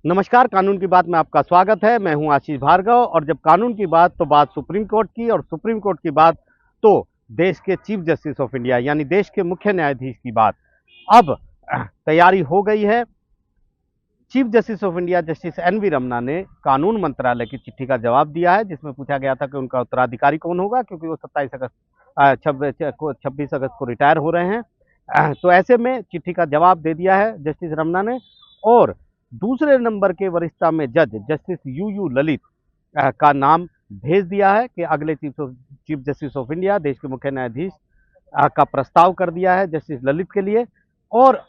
नमस्कार, कानून की बात में आपका स्वागत है। मैं हूं आशीष भार्गव और जब कानून की बात तो बात सुप्रीम कोर्ट की और सुप्रीम कोर्ट की बात तो देश के चीफ जस्टिस ऑफ इंडिया यानी देश के मुख्य न्यायाधीश की बात। अब तैयारी हो गई है। Chief justice of India justice N V Ramana ने कानून मंत्रालय की चिट्ठी का जवाब दिया है, जिसमें पूछा गया था कि उनका उत्तराधिकारी कौन होगा, क्योंकि वो 26 अगस्त को रिटायर हो रहे हैं। तो ऐसे में चिट्ठी का जवाब दे दिया है जस्टिस रमन्ना ने। और दूसरे नंबर के वरिष्ठता में जज जस्टिस यू ललित का नाम भेज दिया है कि अगले चीफ जस्टिस ऑफ इंडिया देश के मुख्य न्यायाधीश का प्रस्ताव कर दिया है जस्टिस ललित के लिए। और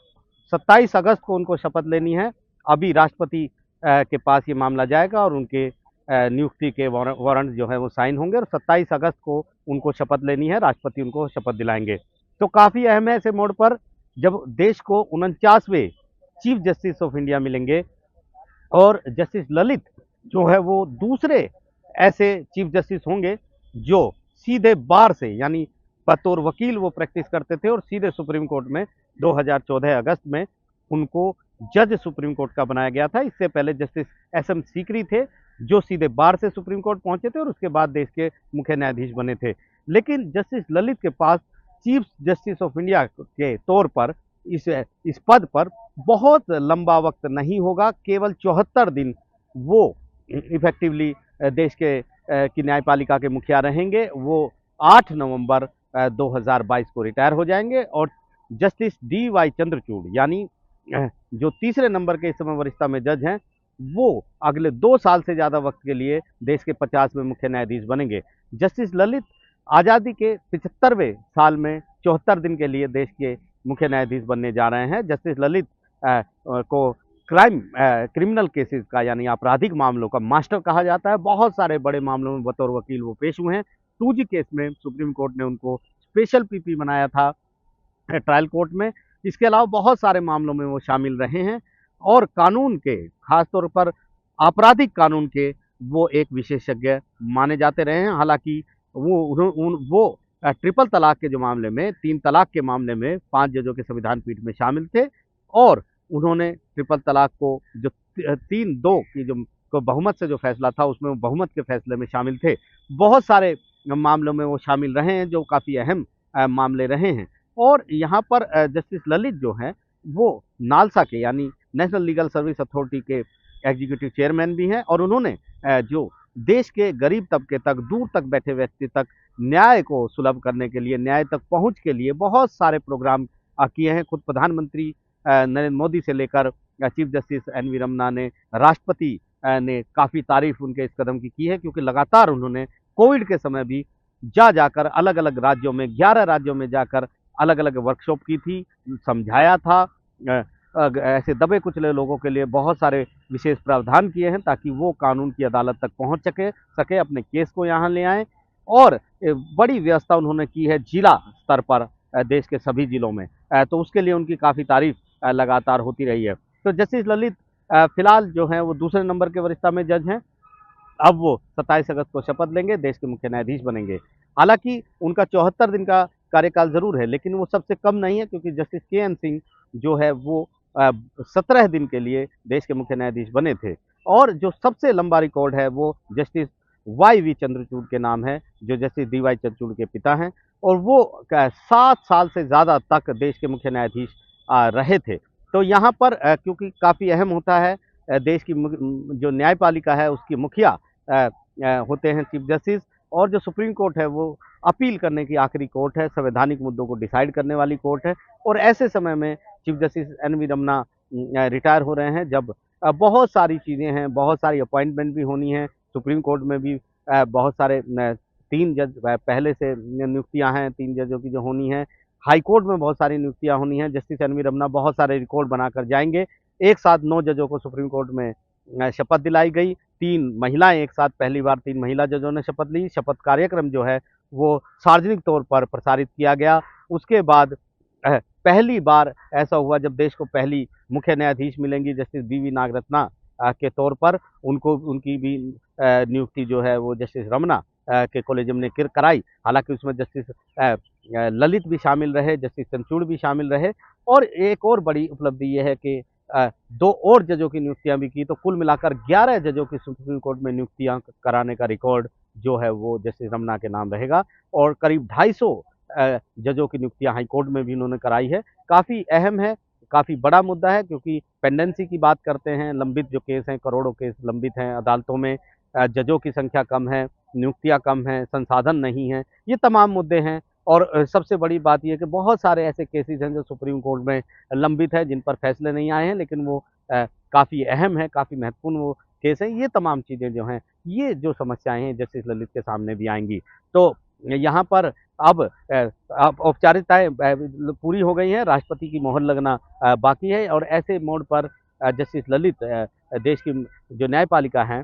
27 अगस्त को उनको शपथ लेनी है। अभी राष्ट्रपति के पास ये मामला जाएगा और उनके नियुक्ति के वारंट जो है वो साइन होंगे और 27 अगस्त को उनको शपथ लेनी है, राष्ट्रपति उनको शपथ दिलाएंगे। तो काफ़ी अहम है ऐसे मोड़ पर, जब देश को 49वें चीफ जस्टिस ऑफ इंडिया मिलेंगे और जस्टिस ललित जो है वो दूसरे ऐसे चीफ जस्टिस होंगे जो सीधे बार से, यानी बतौर वकील वो प्रैक्टिस करते थे और सीधे सुप्रीम कोर्ट में 2014 अगस्त में उनको जज सुप्रीम कोर्ट का बनाया गया था। इससे पहले जस्टिस एस एम सीकरी थे जो सीधे बार से सुप्रीम कोर्ट पहुंचे थे और उसके बाद देश के मुख्य न्यायाधीश बने थे। लेकिन जस्टिस ललित के पास चीफ जस्टिस ऑफ इंडिया के तौर पर इस पद पर बहुत लंबा वक्त नहीं होगा। केवल 74 दिन वो इफेक्टिवली देश के की न्यायपालिका के मुखिया रहेंगे। वो 8 नवंबर 2022 को रिटायर हो जाएंगे और जस्टिस डी वाई चंद्रचूड़ यानी जो तीसरे नंबर के इस समय वरिष्ठता में जज हैं, वो अगले 2 साल से ज़्यादा वक्त के लिए देश के 50वें मुख्य न्यायाधीश बनेंगे। जस्टिस ललित आज़ादी के 75वें साल में 74 दिन के लिए देश के मुख्य न्यायाधीश बनने जा रहे हैं। जस्टिस ललित को क्रिमिनल केसेस का यानी आपराधिक मामलों का मास्टर कहा जाता है। बहुत सारे बड़े मामलों में बतौर वकील वो पेश हुए हैं। 2G केस में सुप्रीम कोर्ट ने उनको स्पेशल पीपी बनाया था ट्रायल कोर्ट में। इसके अलावा बहुत सारे मामलों में वो शामिल रहे हैं और कानून के, खासतौर पर आपराधिक कानून के, वो एक विशेषज्ञ माने जाते रहे हैं। हालांकि वो ट्रिपल तलाक के जो मामले में, 3 तलाक के मामले में 5 जजों के संविधान पीठ में शामिल थे और उन्होंने ट्रिपल तलाक को जो 3-2 की जो बहुमत से जो फैसला था उसमें वो बहुमत के फैसले में शामिल थे। बहुत सारे मामलों में वो शामिल रहे हैं जो काफ़ी अहम मामले रहे हैं। और यहाँ पर जस्टिस ललित जो हैं वो नालसा के यानी नेशनल लीगल सर्विस अथॉरिटी के एग्जीक्यूटिव चेयरमैन भी हैं और उन्होंने जो देश के गरीब तबके तक, दूर तक बैठे व्यक्ति तक न्याय को सुलभ करने के लिए, न्याय तक पहुँच के लिए बहुत सारे प्रोग्राम किए हैं। खुद प्रधानमंत्री नरेंद्र मोदी से लेकर chief justice N V Ramana ने, राष्ट्रपति ने काफ़ी तारीफ उनके इस कदम की है, क्योंकि लगातार उन्होंने कोविड के समय भी जाकर अलग अलग राज्यों में, 11 राज्यों में जाकर अलग अलग वर्कशॉप की थी, समझाया था। ऐसे दबे कुचले लोगों के लिए बहुत सारे विशेष प्रावधान किए हैं ताकि वो कानून की अदालत तक पहुंच सके, अपने केस को यहाँ ले आएँ। और बड़ी व्यवस्था उन्होंने की है जिला स्तर पर, देश के सभी जिलों में। तो उसके लिए उनकी काफ़ी तारीफ लगातार होती रही है। तो जस्टिस ललित फिलहाल जो हैं वो दूसरे नंबर के वरिष्ठता में जज हैं। अब वो 27 अगस्त को शपथ लेंगे, देश के मुख्य न्यायाधीश बनेंगे। हालांकि उनका 74 दिन का कार्यकाल ज़रूर है, लेकिन वो सबसे कम नहीं है, क्योंकि जस्टिस के एन सिंह जो है वो 17 दिन के लिए देश के मुख्य न्यायाधीश बने थे। और जो सबसे लंबा रिकॉर्ड है वो जस्टिस वाई वी चंद्रचूड़ के नाम है, जो जस्टिस डी वाई चंद्रचूड़ के पिता हैं और वो 7 साल से ज़्यादा तक देश के मुख्य न्यायाधीश रहे थे। तो यहाँ पर क्योंकि काफ़ी अहम होता है, देश की जो न्यायपालिका है उसकी मुखिया होते हैं चीफ जस्टिस, और जो सुप्रीम कोर्ट है वो अपील करने की आखिरी कोर्ट है, संवैधानिक मुद्दों को डिसाइड करने वाली कोर्ट है। और ऐसे समय में chief justice N V Ramana retire हो रहे हैं, जब बहुत सारी चीज़ें हैं, बहुत सारी अपॉइंटमेंट भी होनी है। सुप्रीम कोर्ट में भी बहुत सारे 3 जज पहले से नियुक्तियां हैं, 3 जजों की जो होनी है। हाई कोर्ट में बहुत सारी नियुक्तियां होनी हैं। जस्टिस एन वी रमन्ना बहुत सारे रिकॉर्ड बनाकर जाएंगे। एक साथ 9 जजों को सुप्रीम कोर्ट में शपथ दिलाई गई। 3 महिलाएं एक साथ, पहली बार 3 महिला जजों ने शपथ ली। शपथ कार्यक्रम जो है वो सार्वजनिक तौर पर प्रसारित किया गया। उसके बाद पहली बार ऐसा हुआ जब देश को पहली मुख्य न्यायाधीश मिलेंगी जस्टिस बी वी नागरत्ना के तौर पर। उनकी भी नियुक्ति जो है वो जस्टिस रमन्ना के कॉलेजियम ने कराई। हालांकि उसमें जस्टिस ललित भी शामिल रहे, जस्टिस चंद्रचूड़ भी शामिल रहे। और एक और बड़ी उपलब्धि ये है कि दो और जजों की नियुक्तियां भी की, तो कुल मिलाकर 11 जजों की सुप्रीम कोर्ट में नियुक्तियां कराने का रिकॉर्ड जो है वो जस्टिस रमन्ना के नाम रहेगा। और करीब 250 जजों की नियुक्तियां हाई कोर्ट में भी उन्होंने कराई है। काफ़ी अहम है, काफ़ी बड़ा मुद्दा है, क्योंकि पेंडेंसी की बात करते हैं, लंबित जो केस हैं, करोड़ों केस लंबित हैं अदालतों में, जजों की संख्या कम है, नियुक्तियां कम हैं, संसाधन नहीं हैं, ये तमाम मुद्दे हैं। और सबसे बड़ी बात ये है कि बहुत सारे ऐसे केसेस हैं जो सुप्रीम कोर्ट में लंबित है, जिन पर फैसले नहीं आए हैं, लेकिन वो काफ़ी अहम है, काफ़ी महत्वपूर्ण वो केस है। ये तमाम चीज़ें जो हैं, ये जो समस्याएं हैं जस्टिस ललित के सामने भी आएंगी। तो यहाँ पर अब औपचारिकताएं पूरी हो गई हैं, राष्ट्रपति की मोहर लगना बाकी है। और ऐसे मोड़ पर जस्टिस ललित देश की जो न्यायपालिका है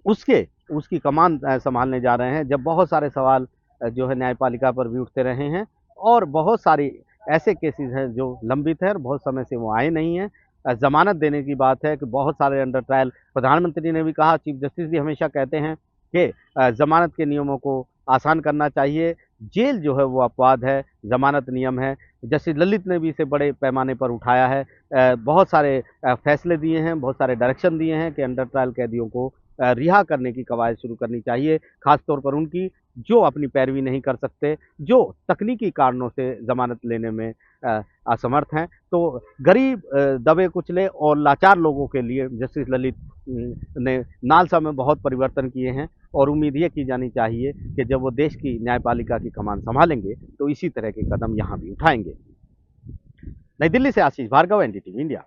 उसके उसकी कमान संभालने जा रहे हैं, जब बहुत सारे सवाल जो है न्यायपालिका पर भी उठते रहे हैं, और बहुत सारी ऐसे केसेस हैं जो लंबित हैं और बहुत समय से वो आए नहीं हैं। ज़मानत देने की बात है कि बहुत सारे अंडर ट्रायल, प्रधानमंत्री ने भी कहा, चीफ जस्टिस भी हमेशा कहते हैं कि ज़मानत के नियमों को आसान करना चाहिए। जेल जो है वो अपवाद है, ज़मानत नियम है। जस्टिस ललित ने भी इसे बड़े पैमाने पर उठाया है। बहुत सारे फैसले दिए हैं, बहुत सारे डायरेक्शन दिए हैं कि अंडर ट्रायल कैदियों को रिहा करने की कवायद शुरू करनी चाहिए, खास तौर पर उनकी जो अपनी पैरवी नहीं कर सकते, जो तकनीकी कारणों से ज़मानत लेने में असमर्थ हैं। तो गरीब, दबे कुचले और लाचार लोगों के लिए जस्टिस ललित ने नालसा में बहुत परिवर्तन किए हैं। और उम्मीद ये की जानी चाहिए कि जब वो देश की न्यायपालिका की कमान संभालेंगे, तो इसी तरह के कदम यहाँ भी उठाएंगे। नई दिल्ली से आशीष भार्गव, एनडीटीवी इंडिया।